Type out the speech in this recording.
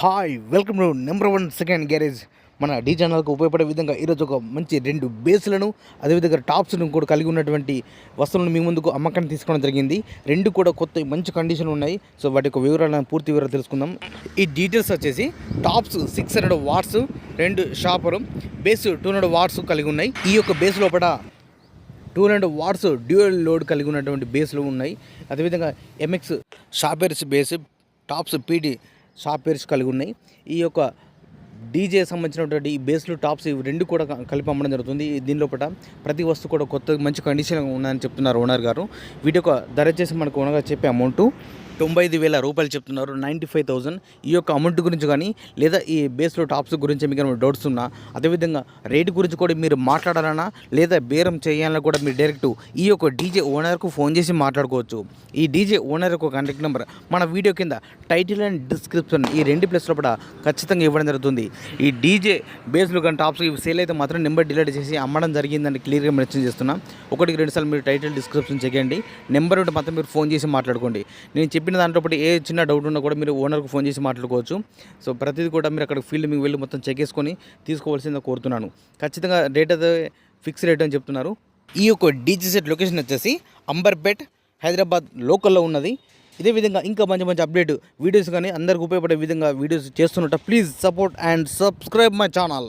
Hi welcome to number 1 second garage. మన D ఛానల్కి ఉపయోగపడే విధంగా ఈరోజు ఒక మంచి 2 బేస్లను అదేవిధంగా టాప్స్ను కూడా కలిగి ఉన్నటువంటి వస్తువులను మీ ముందుకు అమ్మకాన్ని తీసుకోవడం జరిగింది. రెండు కూడా కొత్త మంచి కండిషన్ ఉన్నాయి. సో వాటి యొక్క వివరాలను పూర్తి వివరాలు తెలుసుకుందాం. ఈ డీటెయిల్స్ వచ్చేసి టాప్స్ 600 వాట్స్, 2 షాపరు, బేస్ 200 వాట్స్ కలిగి ఉన్నాయి. ఈ యొక్క బేస్ లోపల 200 వాట్స్ డ్యూయల్ లోడ్ కలిగి ఉన్నటువంటి బేస్లు ఉన్నాయి. అదేవిధంగా ఎంఎక్స్ షాపేర్స్ బేస్, టాప్స్ పీటీ షాపేర్స్ కలిగి ఉన్నాయి. ఈ యొక్క డీజే సంబంధించినటువంటి ఈ బేస్లు టాప్స్ ఇవి రెండు కూడా కలిపి అమ్మడం జరుగుతుంది. దీని లోపల ప్రతి వస్తువు కూడా కొత్త మంచి కండిషన్ ఉన్నాయని చెప్తున్నారు ఓనర్ గారు. వీటి యొక్క ధర వచ్చేసి మనకు ఓనర్ గారు చెప్పే అమౌంట్ 95,000 రూపాయలు చెప్తున్నారు, 95,000. ఈ యొక్క అమౌంట్ గురించి కానీ లేదా ఈ బేస్లో టాప్స్ గురించి మీకు డౌట్స్ ఉన్నా, అదేవిధంగా రేటు గురించి కూడా మీరు మాట్లాడాలన్నా లేదా బేరం చేయాలన్నా కూడా మీరు డైరెక్ట్ ఈ యొక్క డీజే ఓనర్కు ఫోన్ చేసి మాట్లాడుకోవచ్చు. ఈ డీజే ఓనర్ యొక్క కాంటాక్ట్ నెంబర్ మన వీడియో కింద టైటిల్ అండ్ డిస్క్రిప్షన్ ఈ 2 ప్లేస్లో కూడా ఖచ్చితంగా ఇవ్వడం జరుగుతుంది. ఈ డీజే బేస్లు కానీ టాప్స్ ఇవి సేల్ అయితే మాత్రం నెంబర్ డిలీట్ చేసి అమ్మడం జరిగిందని క్లియర్గా మెన్షన్ చేస్తున్నాం. 1-2 సార్లు మీరు టైటిల్ డిస్క్రిప్షన్ చేయండి. నెంబర్ ఉంటే మాత్రం మీరు ఫోన్ చేసి మాట్లాడుకోండి. నేను చెప్పిన దాంట్లో ఏ చిన్న డౌట్ ఉన్నా కూడా మీరు ఓనర్కు ఫోన్ చేసి మాట్లాడుకోవచ్చు. సో ప్రతిదీ కూడా మీరు అక్కడ ఫీల్డ్ మీకు వెళ్ళి మొత్తం చెక్ చేసుకొని తీసుకోవాల్సిందిగా కోరుతున్నాను. ఖచ్చితంగా రేట్ అయితే ఫిక్స్ రేట్ అని చెప్తున్నారు. ఈ యొక్క డీజే సెట్ లొకేషన్ వచ్చేసి అంబర్పేట్, హైదరాబాద్ లోకల్లో ఉన్నది. ఇదే విధంగా ఇంకా మంచి మంచి అప్డేట్ వీడియోస్ కానీ అందరికి ఉపయోగపడే విధంగా వీడియోస్ చేస్తున్నట్టు please support and subscribe my channel.